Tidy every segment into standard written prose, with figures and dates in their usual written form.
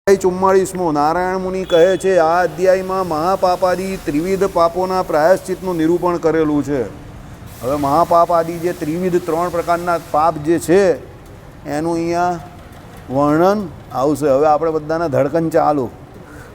44મો નારાયણ મુનિ કહે છે આ અધ્યાયમાં મહાપાપાદી ત્રિવિધ પાપોના પ્રાયશ્ચિતનું નિરૂપણ કરેલું છે. હવે મહાપાપાદી જે ત્રિવિધ 3 પ્રકારના પાપ જે છે એનું અહીંયા વર્ણન આવશે. હવે આપણે બધાના ધડકન ચાલુ,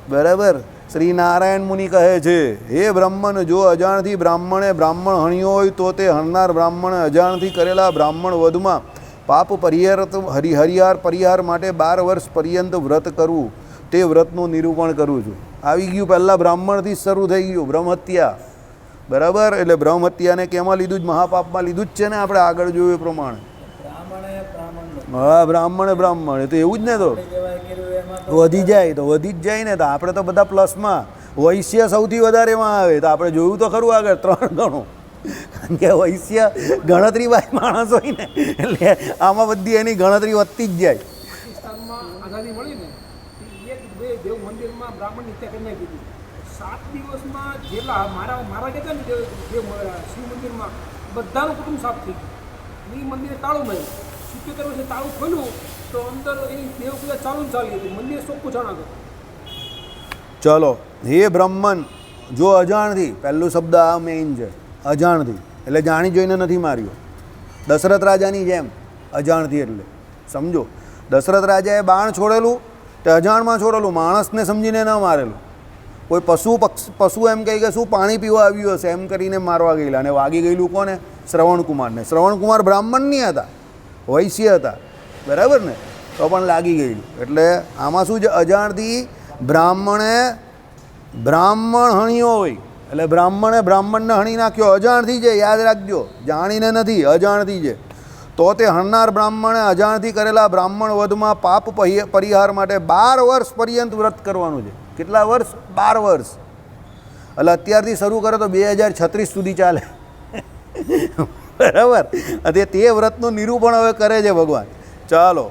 બરાબર. શ્રી નારાયણ મુનિ કહે છે, હે બ્રાહ્મણ, જો અજાણથી બ્રાહ્મણે બ્રાહ્મણ હણ્યો હોય તો તે હણનાર બ્રાહ્મણે અજાણથી કરેલા બ્રાહ્મણ વધમાં પાપ હરિહાર પરિહાર માટે 12 વર્ષ પર્યંત વ્રત કરવું, તે વ્રતનું નિરૂપણ કરું છું. આવી ગયું, પહેલાં બ્રાહ્મણથી શરૂ થઈ ગયું બ્રહ્મહત્યા, બરાબર. એટલે બ્રહ્મહત્યાને કેમાં લીધું જ? મહાપાપમાં લીધું જ છે ને. આપણે આગળ જોયું એ પ્રમાણે. હા, બ્રાહ્મણ તો એવું જ ને. તો વધી જાય તો વધી જ જાય ને. તો આપણે તો બધા પ્લસમાં, વૈશ્ય સૌથી વધારે એમાં આવે. તો આપણે જોયું તો ખરું આગળ 3 ગણું, કારણ કે વૈશ્ય ગણતરીવાળી માણસ હોય ને, એટલે આમાં બધી એની ગણતરી વધતી જ જાય. આઝાદી મળી ને, દેવ મંદિરમાં બ્રાહ્મણની હત્યા કરી નાખી હતી. 7 દિવસમાં જેટલા મારા કહેતા ને દેવ શિવ મંદિરમાં બધાનું કુટુંબ સાફ થઈ ગયું. એ મંદિરે તાળું માર્યું. 77 વર્ષે તાળું ખોલ્યું તો અંદર એની દેવ પૂજા ચાલુ ચાલી હતી. મંદિર ચોખ્ખું જણાતું. ચલો, હે બ્રાહ્મણ, જો અજાણથી, પહેલું શબ્દ આ મેઇન છે, અજાણથી એટલે જાણી જોઈને નથી માર્યો. દશરથ રાજાની જેમ અજાણથી એટલે સમજો. દશરથ રાજાએ બાણ છોડેલું તે અજાણમાં છોડેલું, માણસને સમજીને ન મારેલું. કોઈ પશુ એમ કહે કે શું પાણી પીવા આવ્યું હશે એમ કરીને મારવા ગયેલા, અને વાગી ગયેલું કોને? શ્રવણકુમારને. શ્રવણકુમાર બ્રાહ્મણ નહીં હતા, વૈશ્ય હતા, બરાબર ને. તો પણ લાગી ગયેલું. એટલે આમાં શું છે? અજાણથી બ્રાહ્મણ હણ્યો હોય એટલે બ્રાહ્મણને હણી નાખ્યો. અજાણથી છે, યાદ રાખજો, જાણીને નથી, અજાણથી છે. તો તે હણનાર બ્રાહ્મણે અજાણથી કરેલા બ્રાહ્મણ વધમાં પાપ પરિહાર માટે 12 વર્ષ પર્યંત વ્રત કરવાનું છે. કેટલા વર્ષ? 12 વર્ષ. એટલે અત્યારથી શરૂ કરે તો 2036 સુધી ચાલે, બરાબર. તે વ્રતનું નિરૂપણ હવે કરે છે ભગવાન. ચાલો,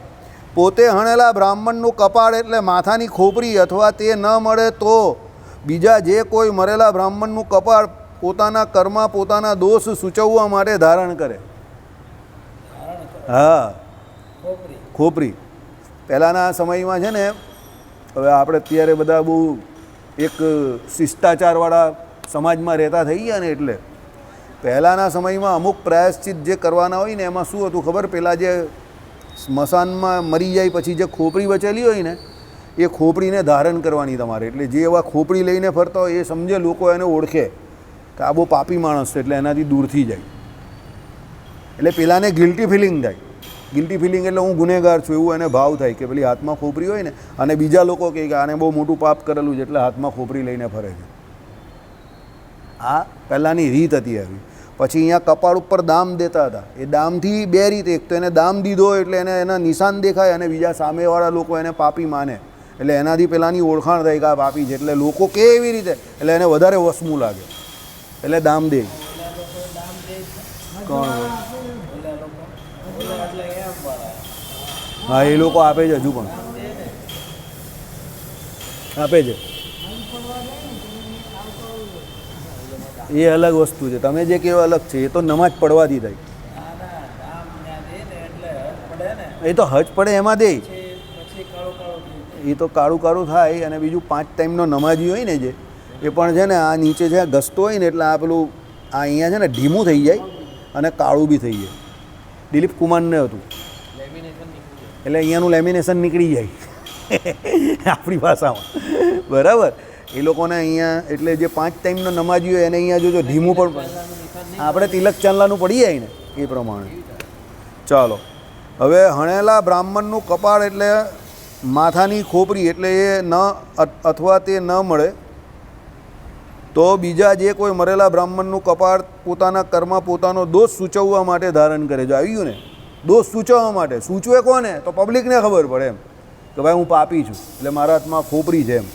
પોતે હણેલા બ્રાહ્મણનું કપાળ એટલે માથાની ખોપરી અથવા તે ન મળે તો બીજા જે કોઈ મરેલા બ્રાહ્મણનું કપાળ પોતાના કર્મ પોતાના દોષ સૂચવવા માટે ધારણ કરે. હા, ખોપરી. પહેલાંના સમયમાં છે ને, હવે આપણે અત્યારે બધા બહુ એક શિષ્ટાચારવાળા સમાજમાં રહેતા થઈ ગયા ને, એટલે પહેલાંના સમયમાં અમુક પ્રાયશ્ચિત જે કરવાના હોય ને, એમાં શું હતું ખબર? પહેલાં જે સ્મશાનમાં મરી જાય પછી જે ખોપરી બચેલી હોય ને, એ ખોપરીને ધારણ કરવાની તમારે. એટલે જે એવા ખોપરી લઈને ફરતા હોય એ સમજે, લોકો એને ઓળખે કે આ બહુ પાપી માણસ છે, એટલે એનાથી દૂરથી જાય. એટલે પેલાને ગિલ્ટી ફિલિંગ થાય. ગિલ્ટી ફિલિંગ એટલે હું ગુનેગાર છું એવું એને ભાવ થાય કે પેલી હાથમાં ખોપરી હોય ને, અને બીજા લોકો કહે કે આને બહુ મોટું પાપ કરેલું છે એટલે હાથમાં ખોપરી લઈને ફરે છે. આ પહેલાંની રીત હતી આવી. પછી અહીંયા કપાળ ઉપર દામ દેતા હતા. એ દામથી 2 રીત. એક તો એને દામ દીધો એટલે એને એના નિશાન દેખાય, અને બીજા સામેવાળા લોકો એને પાપી માને, એટલે એનાથી પેલાની ઓળખાણ થાય કે આ પાપી છે. એટલે લોકો કે એવી રીતે, એટલે એને વધારે વસમું લાગે, એટલે દામ દે. હા, એ લોકો આપે છે, હજુ પણ આપે છે. એ અલગ વસ્તુ છે. તમે જે કહેવા અલગ છે, એ તો નમાજ પડવાથી થાય. એ તો હજ પડે એમાં દે, એ તો કાળું કાળું થાય. અને બીજું 5 ટાઈમનો નમાજી હોય ને જે, એ પણ છે ને આ નીચે છે ઘસતો હોય ને, એટલે આ પેલું આ અહીંયા છે ને ઢીમું થઈ જાય અને કાળું બી થઈ જાય. દિલીપ કુમારને હતું, એટલે અહીંયાનું લેમિનેશન નીકળી જાય આપણી ભાષામાં, બરાબર. એ લોકોને અહીંયા એટલે જે 5 ટાઈમનો નમાજી હોય એને અહીંયા જોજો ઢીમું પણ આપણે તિલક ચાંદલાનું પડી જાય ને એ પ્રમાણે. ચાલો, હવે હણેલા બ્રાહ્મણનું કપાળ એટલે માથાની ખોપરી, એટલે એ ન અથવા તે ન મળે તો બીજા જે કોઈ મરેલા બ્રાહ્મણનું કપાળ પોતાના કર્મ પોતાનો દોષ સૂચવવા માટે ધારણ કરે. જો આવ્યું ને, દોષ સૂચવવા માટે. સૂચવે કોને? તો પબ્લિકને ખબર પડે એમ કે ભાઈ હું પાપી છું, એટલે મારા હાથમાં ખોપરી છે એમ,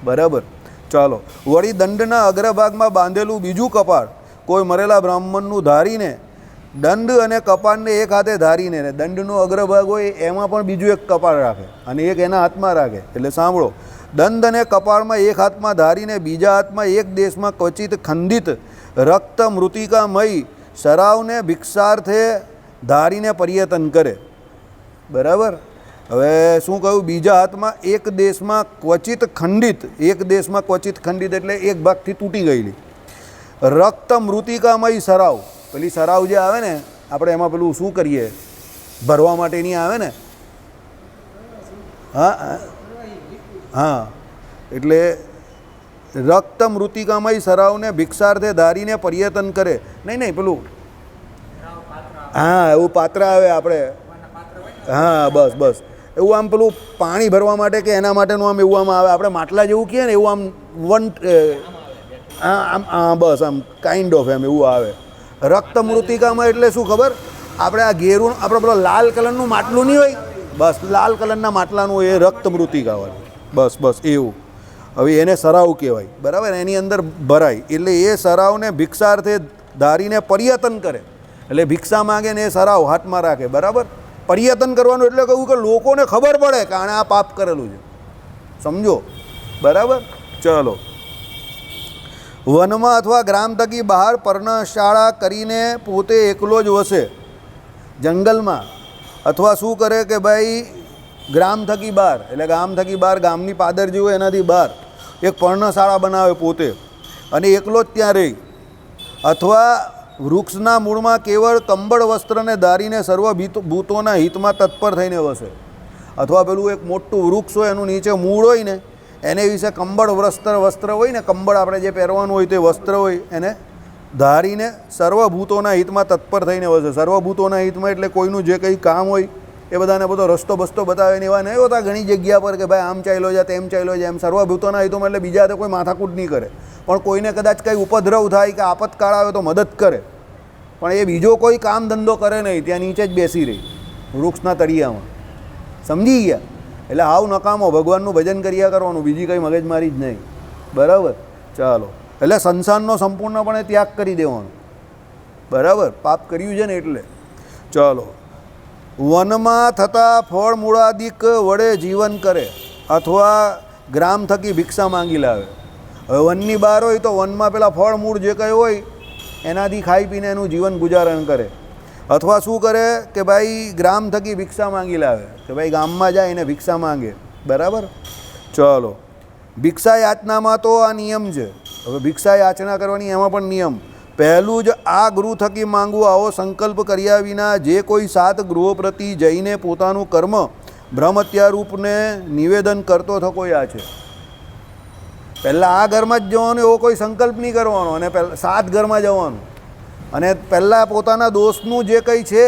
બરાબર. ચાલો, વળી દંડના અગ્રભાગમાં બાંધેલું બીજું કપાળ કોઈ મરેલા બ્રાહ્મણનું ધારીને, દંડ અને કપાળને એક હાથે ધારીને, દંડનો અગ્રભાગ હોય એમાં પણ બીજું એક કપાળ રાખે અને એક એના હાથમાં રાખે. એટલે સાંભળો, દંડ અને કપાળમાં એક હાથમાં ધારીને બીજા હાથમાં એક દેશમાં ક્વચિત ખંડિત રક્ત મૃતિકામય શરાવને ભિક્ષાર્થે ધારીને પર્યટન કરે, બરાબર. હવે શું કહ્યું? બીજા હાથમાં એક દેશમાં ક્વચિત ખંડિત, એક દેશમાં ક્વચિત ખંડિત એટલે એક ભાગથી તૂટી ગયેલી રક્ત મૃતિકામય સરાવ. પેલી સરાવ જે આવે ને આપણે એમાં પેલું શું કરીએ ભરવા માટેની આવે ને, હા હા, એટલે રક્ત મૃતિકામય સરાવને ભિક્ષાર્થે ધારીને પર્યટન કરે. નહીં પેલું, હા એવું પાત્ર આવે આપણે, હા બસ બસ એવું આમ પેલું પાણી ભરવા માટે કે એના માટેનું આમ એવું આમ આવે, આપણે માટલા જેવું કહીએ ને એવું આમ આમ બસ આમ કાઇન્ડ ઓફ એમ એવું આવે. રક્ત મૃતિકામાં એટલે શું ખબર? આપણે આ ઘેરું આપણે પેલો લાલ કલરનું માટલું નહીં હોય, બસ લાલ કલરના માટલાનું એ રક્ત મૃતિકા હોય. બસ બસ એવું. હવે એને સરાવ કહેવાય, બરાબર? એની અંદર ભરાય એટલે એ સરાવને ભિક્ષાર્થે ધારીને પર્યટન કરે. એટલે ભિક્ષા માગે ને એ સરાવ હાથમાં રાખે, બરાબર? પર્યટન કરવાનું એટલે કહ્યું કે લોકોને ખબર પડે કે આણે આ પાપ કરેલું છે, સમજો, બરાબર? ચલો. વનમાં અથવા ગ્રામ થકી બહાર પર્ણશાળા કરીને પોતે એકલો જ વસે જંગલમાં, અથવા શું કરે કે ભાઈ ગ્રામ થકી બહાર એટલે ગામ થકી બહાર, ગામની પાદર જેવું એનાથી બહાર એક પર્ણશાળા બનાવે પોતે અને એકલો જ ત્યાં રહે, અથવા વૃક્ષના મૂળમાં કેવળ કંબળ વસ્ત્રને ધારીને સર્વ ભૂતોના હિતમાં તત્પર થઈને વસે. અથવા પેલું એક મોટું વૃક્ષ હોય એનું નીચે મૂળ હોય ને એને વિશે કંબળ વસ્ત્ર હોય ને, કંબળ આપણે જે પહેરવાનું હોય તે વસ્ત્ર હોય એને ધારીને સર્વભૂતોના હિતમાં તત્પર થઈને વસે. સર્વભૂતોના હિતમાં એટલે કોઈનું જે કંઈ કામ હોય એ બધાને બધો રસ્તો બસ્તો બતાવે ને એવા નહીં હોતા ઘણી જગ્યા પર કે ભાઈ આમ ચાલ્યો જાય તેમ ચાલ્યો જાય. એમ સર્વભૂતોના હિતોમાં એટલે બીજા કોઈ માથાકૂટ નહીં કરે, પણ કોઈને કદાચ કંઈ ઉપદ્રવ થાય કે આપતકાળ આવે તો મદદ કરે, પણ એ બીજો કોઈ કામ ધંધો કરે નહીં, ત્યાં નીચે જ બેસી રહી વૃક્ષના તળિયામાં. સમજી ગયા? એટલે હાવ નકામો ભગવાનનું ભજન કર્યા કરવાનું, બીજી કંઈ મગજમારી જ નહીં, બરાબર? ચાલો. એટલે સંસારનો સંપૂર્ણપણે ત્યાગ કરી દેવાનો, બરાબર? પાપ કર્યું છે ને એટલે. ચાલો. વનમાં થતા ફળ મૂળાદિક વડે જીવન કરે અથવા ગ્રામ થકી ભિક્ષા માંગી લાવે. હવે વનની બહાર હોય તો વનમાં પેલા ફળ મૂળ જે કંઈ હોય એનાથી ખાઈ પીને એનું જીવન ગુજારણ કરે, અથવા શું કરે કે ભાઈ ગ્રામ થકી ભિક્ષા માંગી લાવે, કે ભાઈ ગામમાં જાય એને ભિક્ષા માંગે, બરાબર? ચલો. ભિક્ષા યાચનામાં તો આ નિયમ છે. હવે ભિક્ષા યાચના કરવાની એમાં પણ નિયમ. પહેલું જ આ ગૃહ થકી માંગવું આવો સંકલ્પ કર્યા વિના જે કોઈ 7 ગૃહો પ્રતિ જઈને પોતાનું કર્મ બ્રહ્મત્યારૂપને નિવેદન કરતો થકો આ છે. પહેલાં આ ઘરમાં જ જવાનું એવો કોઈ સંકલ્પ નહીં કરવાનો, અને પહેલાં 7 ઘરમાં જવાનું, અને પહેલાં પોતાના દોષનું જે કંઈ છે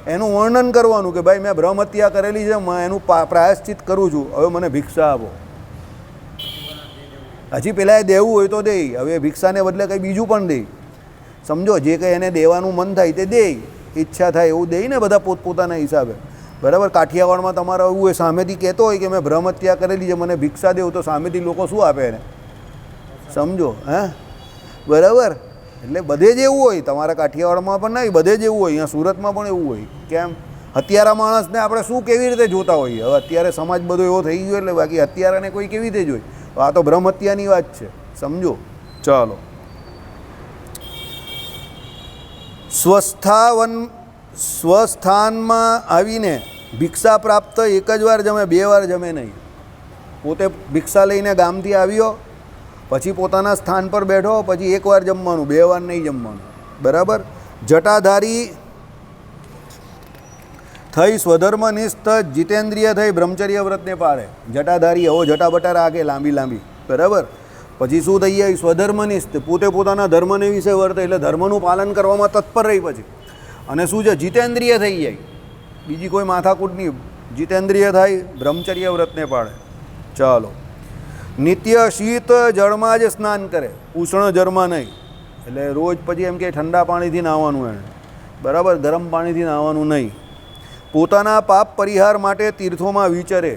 એનું વર્ણન કરવાનું કે ભાઈ મેં બ્રહ્મત્યા કરેલી છે, એનું પ્રાયશ્ચિત કરું છું, હવે મને ભિક્ષા આપો. હજી પહેલાં એ દેવું હોય તો દે, હવે ભિક્ષાને બદલે કંઈ બીજું પણ દે, સમજો? જે કંઈ એને દેવાનું મન થાય તે દે, ઈચ્છા થાય એવું દે ને બધા પોતપોતાના હિસાબે, બરાબર? કાઠિયાવાડમાં તમારે એવું હોય સામેથી કહેતો હોય કે મેં બ્રહ્મત્યા કરેલી છે, મને ભિક્ષા દેવું, તો સામેથી લોકો શું આપે એને, સમજો? હે, બરાબર? એટલે બધે જ એવું હોય, તમારા કાઠિયાવાડમાં પણ નહીં, બધે જ એવું હોય, અહીંયા સુરતમાં પણ એવું હોય. કેમ? હત્યારા માણસને આપણે શું કેવી રીતે જોતા હોઈએ? હવે અત્યારે સમાજ બધો એવો થઈ ગયો એટલે બાકી હત્યારાને કોઈ કેવી રીતે જોઈ? આ તો બ્રહ્મહત્યાની વાત છે, સમજો? ચાલો. સ્વસ્થાનમાં આવીને ભિક્ષા પ્રાપ્ત એક જ વાર જમે, 2 વાર જમે નહીં. પોતે ભિક્ષા લઈને ગામથી આવ્યો, પછી પોતાના સ્થાન પર બેઠો, પછી 1 વાર જમવાનું, 2 વાર નહીં જમવાનું, બરાબર? જટાધારી થઈ સ્વધર્મનિષ્ઠ જીતેન્દ્રિય થઈ બ્રહ્મચર્ય વ્રતને પાળે. જટાધારી હો, જટાબટા રાખે લાંબી લાંબી, બરાબર? પછી શું થઈ જાય? સ્વધર્મનિષ્ઠ, પોતે પોતાના ધર્મને વિશે વર્તે એટલે ધર્મનું પાલન કરવામાં તત્પર રહી. પછી અને શું છે? જીતેન્દ્રિય થઈ જાય, બીજી કોઈ માથાકૂટ નહીં, જીતેન્દ્રિય થાય, બ્રહ્મચર્ય વ્રતને પાળે. ચાલો. નિત્ય શીત જળમાં જ સ્નાન કરે, ઉષ્ણ જળમાં નહીં. એટલે રોજ પછી એમ કે ઠંડા પાણીથી નાહવાનું એને, બરાબર? ગરમ પાણીથી નાહવાનું નહીં. પોતાના પાપ પરિહાર માટે તીર્થોમાં વિચરે,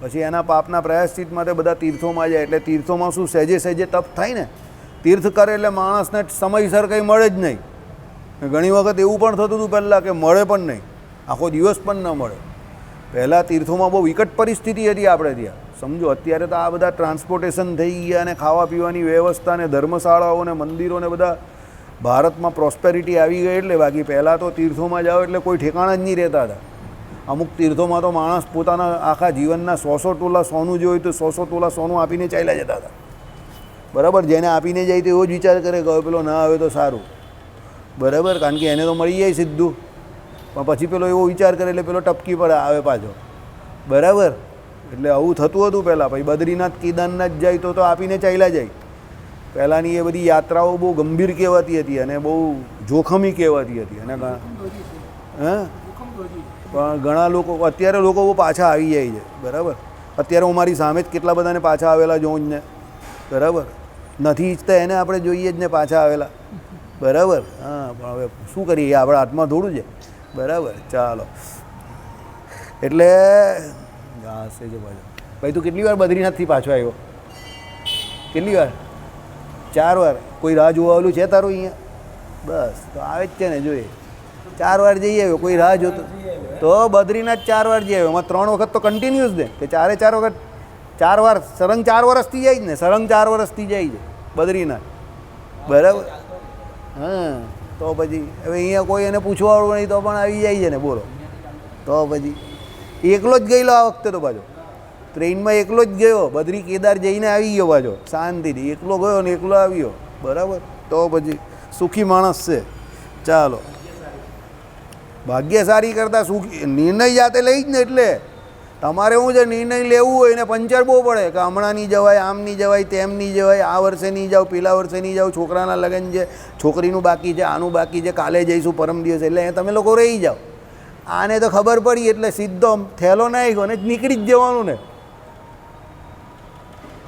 પછી એના પાપના પ્રાયશ્ચિત માટે બધા તીર્થોમાં જાય. એટલે તીર્થોમાં શું સહેજે સહેજે તપ થાય ને, તીર્થ કરે એટલે માણસને સમયસર કંઈ મળે જ નહીં. ઘણી વખત એવું પણ થતું હતું પહેલાં કે મળે પણ નહીં, આખો દિવસ પણ ન મળે. પહેલાં તીર્થોમાં બહુ વિકટ પરિસ્થિતિ હતી આપણે ત્યાં, સમજો? અત્યારે તો આ બધા ટ્રાન્સપોર્ટેશન થઈ ગયા અને ખાવા પીવાની વ્યવસ્થા ને ધર્મશાળાઓ ને મંદિરો ને બધા ભારતમાં પ્રોસ્પેરિટી આવી ગઈ. એટલે બાકી પહેલાં તો તીર્થોમાં જાઓ એટલે કોઈ ઠેકાણા જ નહીં રહેતા હતા. અમુક તીર્થોમાં તો માણસ પોતાના આખા જીવનના 100 તોલા સોનું જે હોય તો 100 તોલા સોનું આપીને ચાલ્યા જતા હતા. બરાબર, જેને આપીને જાય તો એવો જ વિચાર કરે કે હવે પેલો ના આવે તો સારું. બરાબર, કારણ કે એને તો મળી જાય સીધું, પણ પછી પેલો એવો વિચાર કરે એટલે પેલો ટપકી પડે આવે પાછો. બરાબર, એટલે આવું થતું હતું પહેલાં. પછી બદ્રીનાથ કેદારનાથ જાય તો આપીને ચાલ્યા જાય. પહેલાંની એ બધી યાત્રાઓ બહુ ગંભીર કહેવાતી હતી અને બહુ જોખમી કહેવાતી હતી. અને પણ ઘણા લોકો અત્યારે લોકો બહુ પાછા આવી જાય છે. બરાબર, અત્યારે હું મારી સામે જ કેટલા બધાને પાછા આવેલા જોઉં જ ને. બરાબર, નથી ઈચ્છતા એને આપણે જોઈએ જ ને પાછા આવેલા. બરાબર, હા, પણ હવે શું કરીએ, આપણા હાથમાં થોડું છે. બરાબર, ચાલો. એટલે હશે છે પાછો. ભાઈ તું કેટલી વાર બદ્રીનાથથી પાછો આવ્યો? કેટલી વાર? 4 વાર. કોઈ રાહ જોવાવાળું છે તારું અહીંયા? બસ, તો આવે જ છે ને, જોઈએ 4 વાર જઈ આવ્યો. કોઈ રાહ જોતો તો બદ્રીનાથ 4 વાર જઈ આવ્યો. એમાં 3 વખત તો કન્ટિન્યુઅસ દે કે 4 વખત 4 વાર સરંગ 4 વર્ષથી જાય જ ને, સરંગ 4 વર્ષથી જાય છે બદ્રીનાથ. બરાબર, હા. તો પછી હવે અહીંયા કોઈ એને પૂછવાવાળું નહીં તો પણ આવી જાય છે ને, બોલો. તો પછી એકલો જ ગયેલો આ વખતે તો પાછો ટ્રેનમાં એકલો જ ગયો. બદ્રી કેદાર જઈને આવી ગયો પાછો શાંતિથી. એકલો ગયો ને એકલો આવ્યો. બરાબર, તો પછી સુખી માણસ છે. ચાલો, ભાગ્યશાળી કરતાં સુખી. નિર્ણય જાતે લઈ જ ને, એટલે તમારે શું છે, નિર્ણય લેવું હોય ને પંચર બહુ પડે કે હમણાં નહીં જવાય, આમ નહીં જવાય, તેમ નહીં જવાય, આ વર્ષે નહીં જાવ, પેલા વર્ષે નહીં જાવ, છોકરાના લગ્ન છે, છોકરીનું બાકી છે, આનું બાકી છે, કાલે જઈશું, પરમ દિવસે, એટલે તમે લોકો રહી જાઓ. આને તો ખબર પડી એટલે સીધો થેલો નાખ્યો ને નીકળી જ જવાનું ને.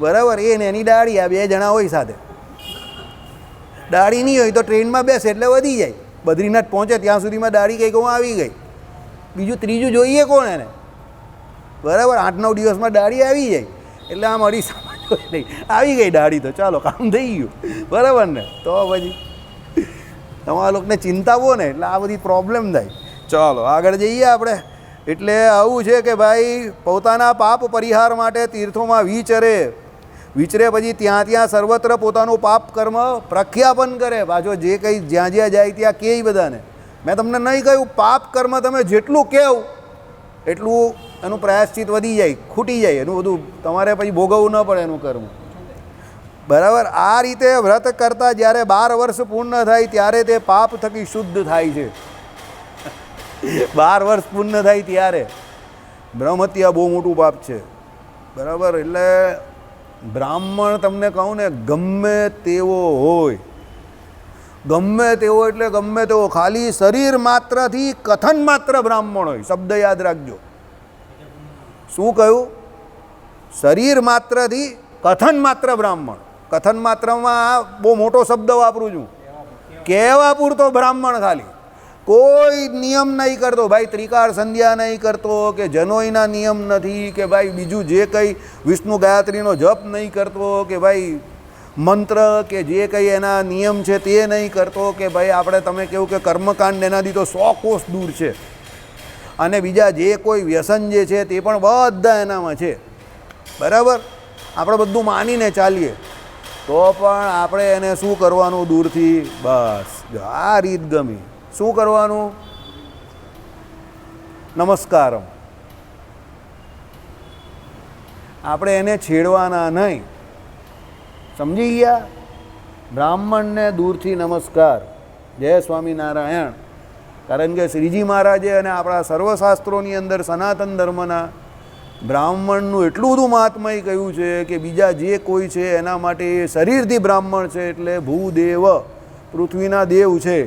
બરાબર, એ ને એની દાઢી, આ 2 જણા હોય સાથે. દાઢી નહીં હોય તો ટ્રેનમાં બેસે એટલે વધી જાય. બદ્રીનાથ પહોંચે ત્યાં સુધીમાં દાઢી કંઈક હું આવી ગઈ. બીજું ત્રીજું જોઈએ કોણ એને? બરાબર, 8-9 દિવસમાં દાઢી આવી જાય એટલે આમ અરીસામાં જોઈ નહીં આવી ગઈ દાઢી, તો ચાલો કામ થઈ ગયું. બરાબર ને, તો પછી તમારા લોકોને ચિંતા બહુ ને એટલે આ બધી પ્રોબ્લેમ થાય. ચાલો આગળ જઈએ આપણે. એટલે આવું છે કે ભાઈ પોતાના પાપ પરિહાર માટે તીર્થોમાં વિચરે પછી ત્યાં સર્વત્ર પોતાનું પાપ કર્મ પ્રખ્યાપન કરે. પાછો જે કંઈ જ્યાં જાય ત્યાં કહે બધાને. મેં તમને નહીં કહ્યું, પાપ કર્મ તમે જેટલું કહેવું એટલું એનું પ્રાયશ્ચિત વધી જાય, ખૂટી જાય, એનું બધું તમારે પછી ભોગવવું ન પડે એનું કર્મ. બરાબર, આ રીતે વ્રત કરતાં જ્યારે 12 વર્ષ પૂર્ણ થાય ત્યારે તે પાપ થકી શુદ્ધ થાય છે. 12 વર્ષ પૂર્ણ થાય ત્યારે. બ્રહ્મહત્યા બહુ મોટું પાપ છે. બરાબર, એટલે બ્રાહ્મણ તમને કહું ને ગમે તેવો હોય, ગમે તેવો એટલે ગમે તેવો, ખાલી શરીર માત્રથી કથન માત્ર બ્રાહ્મણ હોય. શબ્દ યાદ રાખજો. શું કહ્યું? શરીર માત્રથી કથન માત્ર બ્રાહ્મણ. કથન માત્રમાં બહુ મોટો શબ્દ વાપરું છું. કહેવા પૂરતો બ્રાહ્મણ ખાલી. કોઈ નિયમ નહીં કરતો ભાઈ, ત્રિકાળ સંધ્યા નહીં કરતો, કે જનોઈના નિયમ નથી, કે ભાઈ બીજું જે કંઈ વિષ્ણુ ગાયત્રીનો જપ નહીં કરતો, કે ભાઈ મંત્ર કે જે કંઈ એના નિયમ છે તે નહીં કરતો, કે ભાઈ આપણે તમે કેવું કે કર્મકાંડ એનાથી તો 100 કોસ દૂર છે, અને બીજા જે કોઈ વ્યસન જે છે તે પણ બધા એનામાં છે. બરાબર, આપણે બધું માનીને ચાલીએ તો પણ આપણે એને શું કરવાનું દૂરથી? બસ આ રીત ગમી. શું કરવાનું? નમસ્કારમ. આપણે એને છેડવાના નહીં. સમજી ગયા? બ્રાહ્મણને દૂરથી નમસ્કાર. જય સ્વામિનારાયણ. કારણ કે શ્રીજી મહારાજે અને આપણા સર્વશાસ્ત્રોની અંદર સનાતન ધર્મના બ્રાહ્મણનું એટલું બધું મહાત્મય કહ્યું છે કે બીજા જે કોઈ છે એના માટે એ શરીરથી બ્રાહ્મણ છે, એટલે ભૂદેવ, પૃથ્વીના દેવ છે.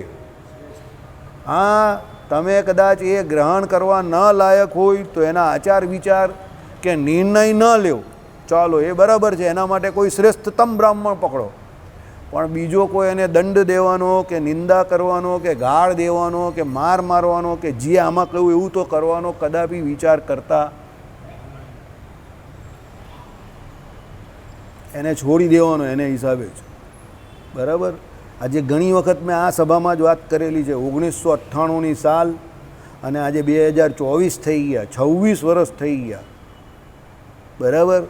હા, તમે કદાચ એ ગ્રહણ કરવા ન લાયક હોય તો એના આચાર વિચાર કે નિર્ણય ન લેવો, ચાલો એ બરાબર છે, એના માટે કોઈ શ્રેષ્ઠતમ બ્રાહ્મણ પકડો. પણ બીજો કોઈ એને દંડ દેવાનો કે નિંદા કરવાનો કે ગાળ દેવાનો કે માર મારવાનો કે જે આમાં કહ્યું એવું તો કરવાનો કદાપી વિચાર કરતા, એને છોડી દેવાનો એને હિસાબે જ. બરાબર, આજે ઘણી વખત મેં આ સભામાં જ વાત કરેલી છે. 1998ની સાલ અને આજે 2024 થઈ ગયા, 26 વર્ષ થઈ ગયા. બરાબર,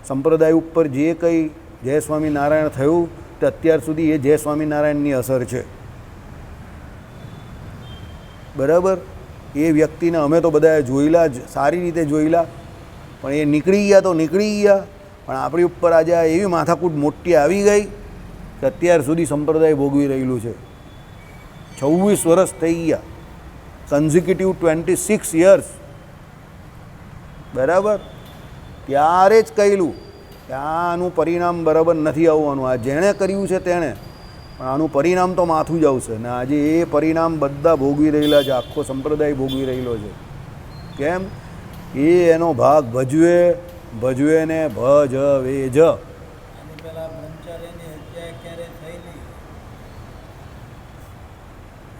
સંપ્રદાય ઉપર જે કંઈ જય સ્વામિનારાયણ થયું તે અત્યાર સુધી એ જય સ્વામિનારાયણની અસર છે. બરાબર, એ વ્યક્તિને અમે તો બધાએ જોયેલા જ, સારી રીતે જોયેલા, પણ એ નીકળી ગયા તો નીકળી ગયા. પણ આપણી ઉપર આજે આ એવી માથાકૂટ મોટી આવી ગઈ કે અત્યાર સુધી સંપ્રદાય ભોગવી રહેલું છે. 26 વર્ષ થઈ ગયા, કન્ઝિક્યુટિવ 26 યર્સ. બરાબર, ત્યારે જ કહેલું કે આનું પરિણામ બરાબર નથી આવવાનું. આ જેણે કર્યું છે તેણે, પણ આનું પરિણામ તો માથું જ આવશે. ને આજે એ પરિણામ બધા ભોગવી રહેલા છે, આખો સંપ્રદાય ભોગવી રહેલો છે. કેમ? એ એનો ભાગ ભજવે ને ભજવે જ.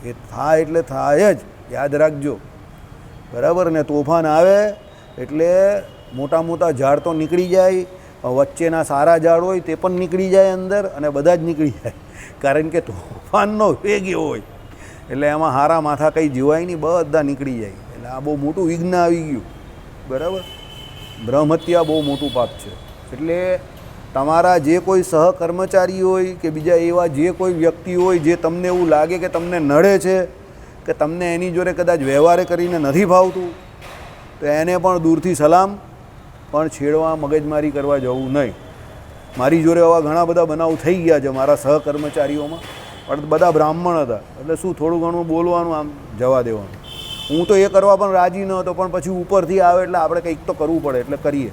એ થાય એટલે થાય જ, યાદ રાખજો. બરાબર ને? તોફાન આવે એટલે મોટા મોટા ઝાડ તો નીકળી જાય, વચ્ચેના સારા ઝાડ હોય તે પણ નીકળી જાય અંદર, અને બધા જ નીકળી જાય. કારણ કે તોફાનનો વેગ એવો હોય એટલે એમાં હારા માથા કંઈ જીવાય નહીં, બધા નીકળી જાય. એટલે આ બહુ મોટું વિઘ્ન આવી ગયું. બરાબર, બ્રહ્મહત્યા બહુ મોટું પાપ છે. એટલે તમારા જે કોઈ સહકર્મચારી હોય કે બીજા એવા જે કોઈ વ્યક્તિ હોય જે તમને એવું લાગે કે તમને નડે છે, કે તમને એની જોડે કદાચ વ્યવહારે કરીને નથી ફાવતું, તો એને પણ દૂરથી સલામ, પણ છેડવા મગજમારી કરવા જવું નહીં. મારી જોડે આવા ઘણા બધા બનાવ થઈ ગયા છે મારા સહકર્મચારીઓમાં, પણ બધા બ્રાહ્મણ હતા. એટલે શું, થોડું ઘણું બોલવાનું, આમ જવા દેવાનું. હું તો એ કરવા પણ રાજી ન હતો, પણ પછી ઉપરથી આવે એટલે આપણે કંઈક તો કરવું પડે, એટલે કરીએ.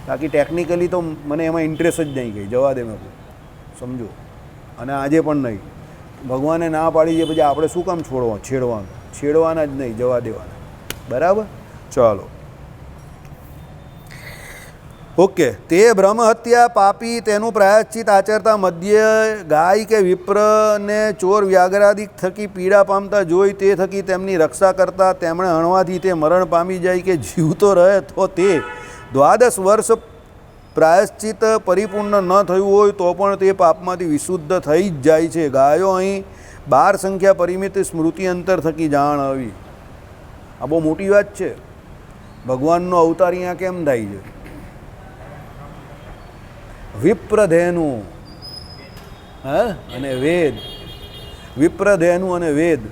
બાકી ટેકનિકલી તો મને એમાં ઇન્ટરેસ્ટ જ નહીં ગઈ, જવા દે મેં કહું, સમજો. અને આજે પણ નહીં. ભગવાને ના પાડી છે, પછી આપણે શું કામ છેડવાના જ નહીં, જવા દેવાના. બરાબર, ચાલો. ઓકે. તે બ્રહ્મ હત્યા પાપી તેનું પ્રાયશ્ચિત આચરતા મધ્ય ગાય કે વિપ્રને ચોર વ્યાઘ્રાદિક થકી પીડા પામતા જોઈ તે થકી તેમની રક્ષા કરતા તેમણે હણવાથી તે મરણ પામી જાય કે જીવતો રહે તો તે 12 વર્ષ પ્રાયશ્ચિત પરિપૂર્ણ ન થયું હોય તો પણ તે પાપમાંથી વિશુદ્ધ થઈ જ જાય છે. ગાયો અહીં 12 સંખ્યા પરિમિત સ્મૃતિ અંતર થકી જાણ આવી. આ બહુ મોટી વાત છે. ભગવાનનો અવતાર અહીંયા કેમ થાય છે? વિપ્રધેનુ અને વેદ. વિપ્રધેનુ અને વેદ,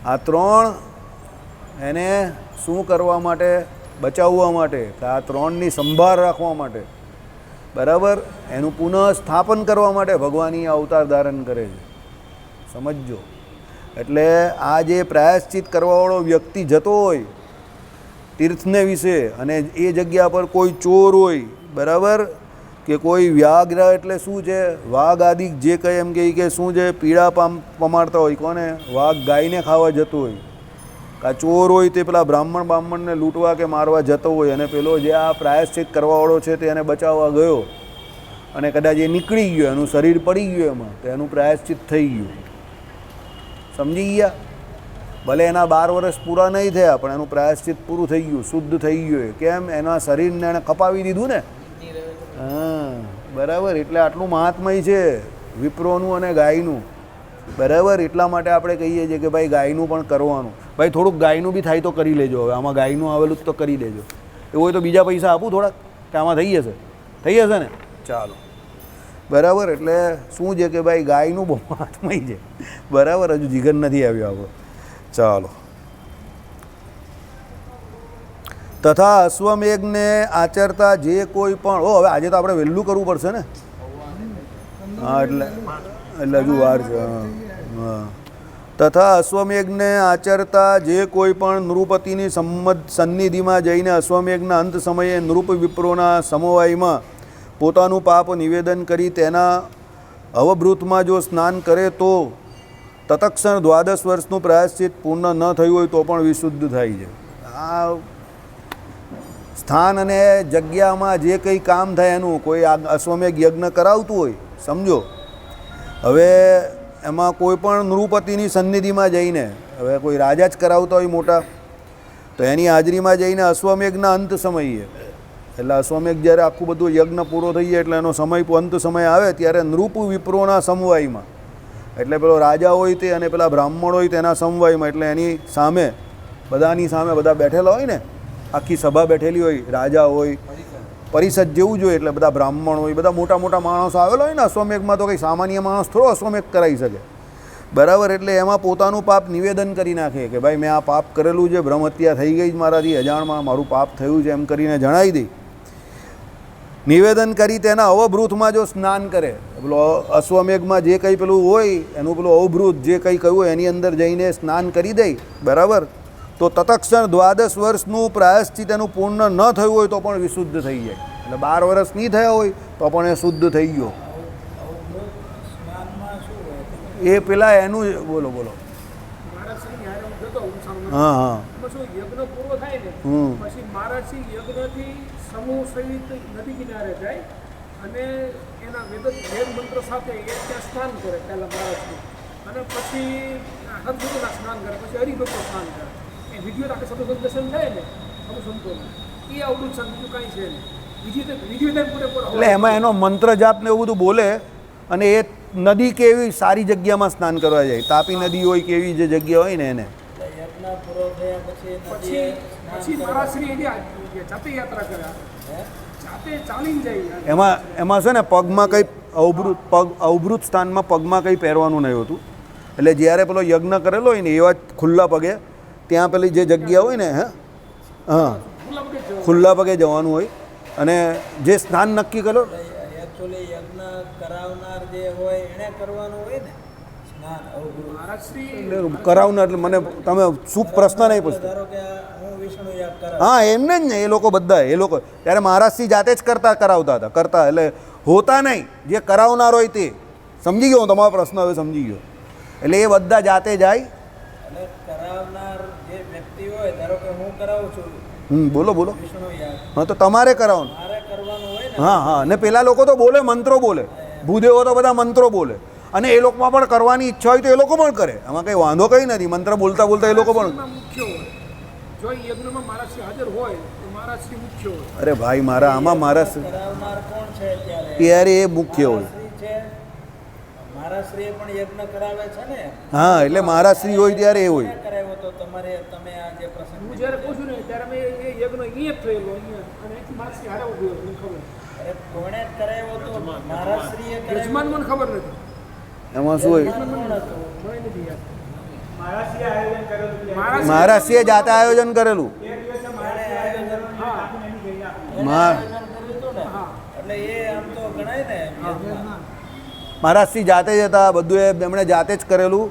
આ ત્રણ એને શું કરવા માટે? બચાવવા માટે, કે આ ત્રણની સંભાળ રાખવા માટે. બરાબર, એનું પુનઃ સ્થાપન કરવા માટે ભગવાન એ અવતાર ધારણ કરે છે. સમજજો. એટલે આ જે પ્રાયશ્ચિત કરવાવાળો વ્યક્તિ જતો હોય તીર્થને વિશે, અને એ જગ્યા પર કોઈ ચોર હોય, બરાબર, કે કોઈ વ્યાઘ્ર એટલે શું છે, વાઘ આદિ જે કંઈ એમ કે શું છે, પીડા પમાડતા હોય. કોને? વાઘ ગાયને ખાવા જતો હોય. આ ચોર હોય તે પેલા બ્રાહ્મણને લૂંટવા કે મારવા જતો હોય, અને પેલો જે આ પ્રાયશ્ચિત કરવાવાળો છે તે એને બચાવવા ગયો, અને કદાચ એ નીકળી ગયો, એનું શરીર પડી ગયું એમાં, તો એનું પ્રાયશ્ચિત થઈ ગયું. સમજી ગયા? ભલે એના 12 વર્ષ પૂરા નહીં થયા, પણ એનું પ્રાયશ્ચિત પૂરું થઈ ગયું, શુદ્ધ થઈ ગયું. કેમ? એના શરીરને એણે કપાવી દીધું ને. હા, બરાબર. એટલે આટલું મહાત્મય છે વિપ્રોનું અને ગાયનું. બરાબર, એટલા માટે આપણે કહીએ છીએ કે ભાઈ ગાયનું પણ કરવાનું. ભાઈ થોડુંક ગાયનું બી થાય તો કરી લેજો. હવે આમાં ગાયનું આવેલું જ તો કરી લેજો. એવું હોય તો બીજા પૈસા આપું થોડાક, કે આમાં થઈ જશે ને? ચાલો. બરાબર, એટલે શું છે કે ભાઈ ગાયનું બહુ મહાત્મય છે. બરાબર, હજુ જીગર નથી આવ્યો આપણો. ચાલો. તથા અશ્વમેઘને આચરતા જે કોઈ પણ, હવે આજે તો આપણે વહેલું કરવું પડશે ને? હા, એટલે હજુ વાર છે. હા. તથા અશ્વમેઘને આચરતા જે કોઈ પણ નૃપતિની સન્નિધિમાં જઈને અશ્વમેઘના અંત સમયે નૃપ વિપ્રોના સમવાયમાં પોતાનું પાપ નિવેદન કરી તેના અવભૃતમાં જો સ્નાન કરે તો તત્ક્ષણ 12 વર્ષનું પ્રાયશ્ચિત પૂર્ણ ન થયું હોય તો પણ વિશુદ્ધ થાય છે. આ સ્થાન અને જગ્યામાં જે કંઈ કામ થાય એનું કોઈ અશ્વમેઘ યજ્ઞ કરાવતું હોય, સમજો. હવે એમાં કોઈ પણ નૃપતિની સન્નિધિમાં જઈને, હવે કોઈ રાજા જ કરાવતા હોય મોટા, તો એની હાજરીમાં જઈને અશ્વમેઘના અંત સમયે, એટલે અશ્વમેઘ જ્યારે આખું બધું યજ્ઞ પૂરો થઈ જાય એટલે એનો અંત સમય આવે ત્યારે નૃપ વિપ્રોના સમવાયમાં, એટલે પેલો રાજા હોય તે અને પેલા બ્રાહ્મણ હોય તેના સમવાયમાં, એટલે એની સામે બધાની સામે બધા બેઠેલા હોય ને, આખી સભા બેઠેલી હોય, રાજા હોય, પરિષદ જેવું જોઈએ, એટલે બધા બ્રાહ્મણ હોય, બધા મોટા મોટા માણસો આવેલા હોય ને. અશ્વમેઘમાં તો કંઈ સામાન્ય માણસ થોડો અશ્વમેઘ કરાવી શકે. બરાબર, એટલે એમાં પોતાનું પાપ નિવેદન કરી નાખે કે ભાઈ મેં આ પાપ કરેલું છે, બ્રહ્મ હત્યા થઈ ગઈ મારાથી, અજાણમાં મારું પાપ થયું છે એમ કરીને જણાવી દે. નિવેદન કરી તેના અવભૃતમાં જો સ્નાન કરે, પેલું અશ્વમેઘમાં જે કંઈ પેલું હોય એનું પેલું અવભૃત જે કંઈ કહ્યું એની અંદર જઈને સ્નાન કરી દે, બરાબર, તો તત્ક્ષણ 12 વર્ષનું પ્રાયશ્ચિત એનું પૂર્ણ ન થયું હોય તો પણ વિશુદ્ધ થઈ જાય. એટલે 12 વર્ષ નહીં થયા હોય તો પણ એ શુદ્ધ થઈ ગયો. એ પેલા એનું બોલો બોલો. મહારાજશ્રી હારે હું જતો ઉત્સવમાં. હા હા. એમાં શું યજ્ઞ પૂરો થાય ને પછી મહારાજશ્રી યજ્ઞથી સમૂહ સહિત નદી કિનારે જાય અને એના વેદ મંત્ર સાથે એ ત્યાં સ્નાન કરે પહેલાં મહારાજશ્રી, અને પછી હદભુતના સ્નાન કરે, પછી હરિભક્તો સ્નાન કરે. એ વિધિઓ આપણે સદુસંત દર્શન થાય ને સદુસંતોને એ અવધૂત સંત બીજું કાંઈ છે નહીં. વિધિ ટાઈમ પૂરેપૂરો. એટલે એમાં એનો મંત્ર જાપ ને એવું બધું બોલે અને એ નદી કેવી સારી જગ્યામાં સ્નાન કરવા જાય. તાપી નદી હોય કેવી જે જગ્યા હોય ને એને પછી મહારાજશ્રી જાતે યાત્રા કર્યા, જાતે ચાલીને જાય. એમાં છે ને પગમાં કંઈ અવભૃત સ્થાનમાં પગમાં કંઈ પહેરવાનું નહીં હોતું. એટલે જ્યારે પેલો યજ્ઞ કરેલો હોય ને એવા ખુલ્લા પગે ત્યાં પેલી જે જગ્યા હોય ને હા ખુલ્લા પગે જવાનું હોય. અને જે સ્નાન નક્કી કરો એકચ્યુઅલી યજ્ઞ કરાવનાર જે હોય એને કરવાનું હોય ને સ્નાન મહારાજશ્રી કરાવનાર. એટલે મને તમે શું પ્રશ્ન નહીં પૂછતો. ધારો કે હું વિષ્ણુ યાગ કરાવ, હા એમને જ ને એ લોકો બધા એ લોકો ત્યારે મહારાજશ્રી જાતે જ કરાવતા હતા કરતા. એટલે હોતા નહીં, જે કરાવનાર હોય તે. સમજી ગયો હું તમારો પ્રશ્ન, હવે સમજી ગયો. એટલે એ બધા જાતે જાય. એટલે કરાવનાર જે વ્યક્તિ હોય, ધારો કે હું કરાવું છું બોલો બોલો. વિષ્ણુ યાગ, હા તો તમારે કરાવવાનું. મારે કરવાનું હોય ને. હા હા. અને પેલા લોકો તો બોલે, મંત્રો બોલે, ભૂદેવો તો બધા મંત્રો બોલે, અને એ લોકોમાં પણ કરવાની ઈચ્છા હોય તો એ લોકો પણ કરે. આમાં કંઈ વાંધો કંઈ નથી. મંત્ર બોલતા બોલતા એ લોકો પણ. મુખ્ય હોય જો એ યજ્ઞમાં મહારાજશ્રી હાજર હોય તો મહારાજશ્રી મુખ્ય હોય. અરે ભાઈ મારા આમાં મારા કરાવનાર કોણ છે ત્યારે? ત્યારે એ મુખ્ય હોય. મહારાજશ્રી છે, મહારાજશ્રી પણ યજ્ઞ કરાવે છે ને. હા એટલે મહારાજશ્રી હોય ત્યારે એ હોય. કરાવ્યો તો તમે આ જે પ્રસંગ હું જ્યારે કહું છું ને ત્યારે મેં એ યજ્ઞ અહીંયા જ થયેલો અહીંયા, અને અહીંથી મહારાજશ્રી હારે ઉભો મને ખબર. અરે કોણે કરાવ્યો તો મહારાજશ્રીએ કરાવ્યો. યજમાન મને ખબર નથી. એમાં શું હોય? યજમાન કોણ હતું? મને નથી યાદ. મહારાજશ્રીએ જાતે આયોજન કરેલું. આયોજન કર્યું હતું ને. એટલે એ આમ તો ગણાય ને યજ્ઞ. મહારાજશ્રી જાતે જ હતા, બધું એમણે જાતે જ કરેલું.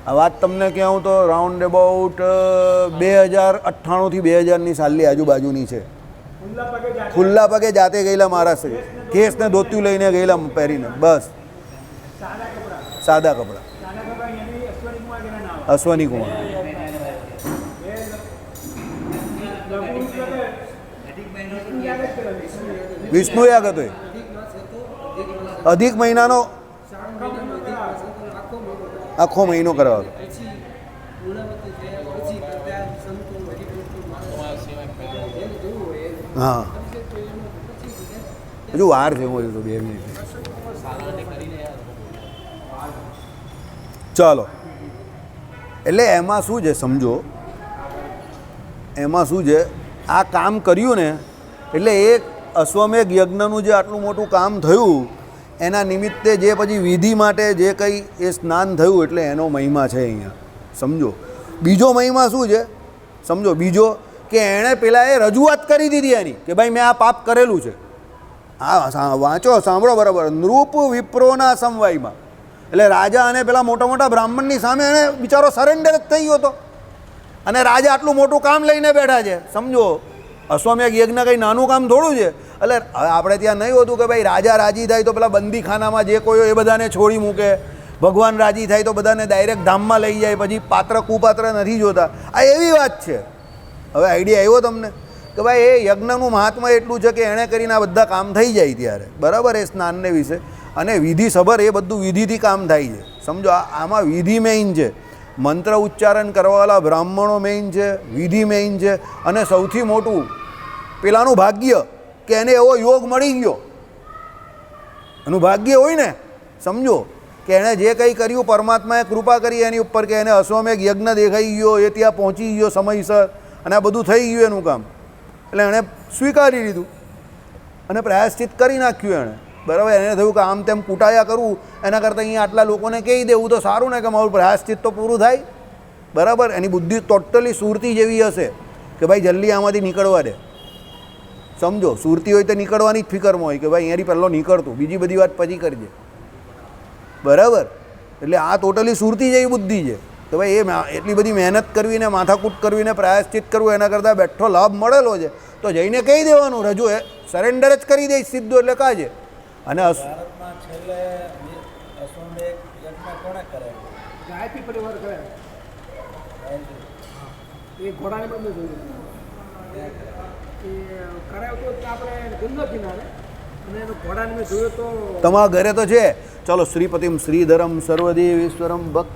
આ વાત તમને કહું તો રાઉન્ડ અબાઉટ 2098 થી 2000ની સાલની આજુબાજુની છે. ખુલ્લા પગે જાતે ગયેલા મહારાજશ્રી, કેસ ને ધોતિયું લઈને ગયેલા પહેરીને, બસ સાદા કપડાં. અશ્વની કુમાર વિષ્ણુ યાગ હતો. અધિક મહિનાનો આખો મહિનો કરાવતો. હા હજુ વાર છે. હું હજુ 2 મિનિટ. ચાલો. એટલે એમાં શું છે સમજો, એમાં શું છે આ કામ કર્યું ને એટલે એક અશ્વમેઘ યજ્ઞનું જે આટલું મોટું કામ થયું એના નિમિત્તે જે પછી વિધિ માટે જે કંઈ એ સ્નાન થયું એટલે એનો મહિમા છે અહીંયા. સમજો બીજો મહિમા શું છે સમજો. બીજો કે એણે પેલા એ રજૂઆત કરી દીધી એની કે ભાઈ મેં આ પાપ કરેલું છે. હા વાંચો સાંભળો બરાબર. નૃપ વિપ્રોના સમવાયમાં, એટલે રાજા અને પેલા મોટા મોટા બ્રાહ્મણની સામે એને બિચારો સરેન્ડર જ થઈ ગયો હતો. અને રાજા આટલું મોટું કામ લઈને બેઠા છે. સમજો અશ્વમેઘ યજ્ઞ કંઈ નાનું કામ થોડું છે. એટલે આપણે ત્યાં નહીં હોતું કે ભાઈ રાજા રાજી થાય તો પેલા બંદીખાનામાં જે કોઈ હોય એ બધાને છોડી મૂકે, ભગવાન રાજી થાય તો બધાને ડાયરેક્ટ ધામમાં લઈ જાય, પછી પાત્ર કુપાત્ર નથી જોતા. આ એવી વાત છે. હવે આઈડિયા આવ્યો તમને કે ભાઈ એ યજ્ઞનું મહાત્મા એટલું છે કે એણે કરીને આ બધા કામ થઈ જાય ત્યારે, બરાબર, એ સ્નાનને વિશે. અને વિધિ સભર એ બધું વિધિથી કામ થાય છે. સમજો આમાં વિધિ મેઇન છે. મંત્ર ઉચ્ચારણ કરવાવાળા બ્રાહ્મણો મેઇન છે, વિધિ મેઇન છે. અને સૌથી મોટું પેલાનું ભાગ્ય કે એને એવો યોગ મળી ગયો. એનું ભાગ્ય હોય ને. સમજો કે એણે જે કંઈ કર્યું પરમાત્માએ કૃપા કરી એની ઉપર કે એને અશ્વમેઘ યજ્ઞ દેખાઈ ગયો, એ ત્યાં પહોંચી ગયો સમયસર, અને આ બધું થઈ ગયું એનું કામ. એટલે એણે સ્વીકારી લીધું અને પ્રાયશ્ચિત કરી નાખ્યું એણે. બરાબર. એને થયું કે આમ તેમ કૂટાયા કરવું એના કરતાં અહીંયા આટલા લોકોને કહી દેવું તો સારું ને કે મારું પ્રાયશ્ચિત તો પૂરું થાય. બરાબર. એની બુદ્ધિ ટોટલી સુરતી જેવી હશે કે ભાઈ જલ્દી આમાંથી નીકળવા દે. સમજો, સુરતી હોય તો નીકળવાની જ ફિકરમાં હોય કે ભાઈ અહીંયાથી પહેલો નીકળતું, બીજી બધી વાત પછી કરજે. બરાબર. એટલે આ ટોટલી સુરતી જેવી બુદ્ધિ છે કે ભાઈ એટલી બધી મહેનત કરવીને માથાકૂટ કરવીને પ્રાયશ્ચિત કરવું એના કરતાં બેઠો લાભ મળેલો છે તો જઈને કહી દેવાનું, રજૂ સરેન્ડર જ કરી દઈશ સીધું, એટલે કાજે. અને ભારતમાં છેલ્લે અશ્વમેઘ યજ્ઞ કોણે કરાવ્યો? ગાયત્રી પરિવાર કરે એ ઘોડાને પણ મેં જોયું એ કરાવ્યો તો આપણે ગંગા કિનારે, અને એનો ઘોડાને મેં જોયો તો તમારા ઘરે તો છે. ચલો શ્રીપતિમ શ્રીધરમ સર્વદેવ ઈશ્વરમ ભક્તિ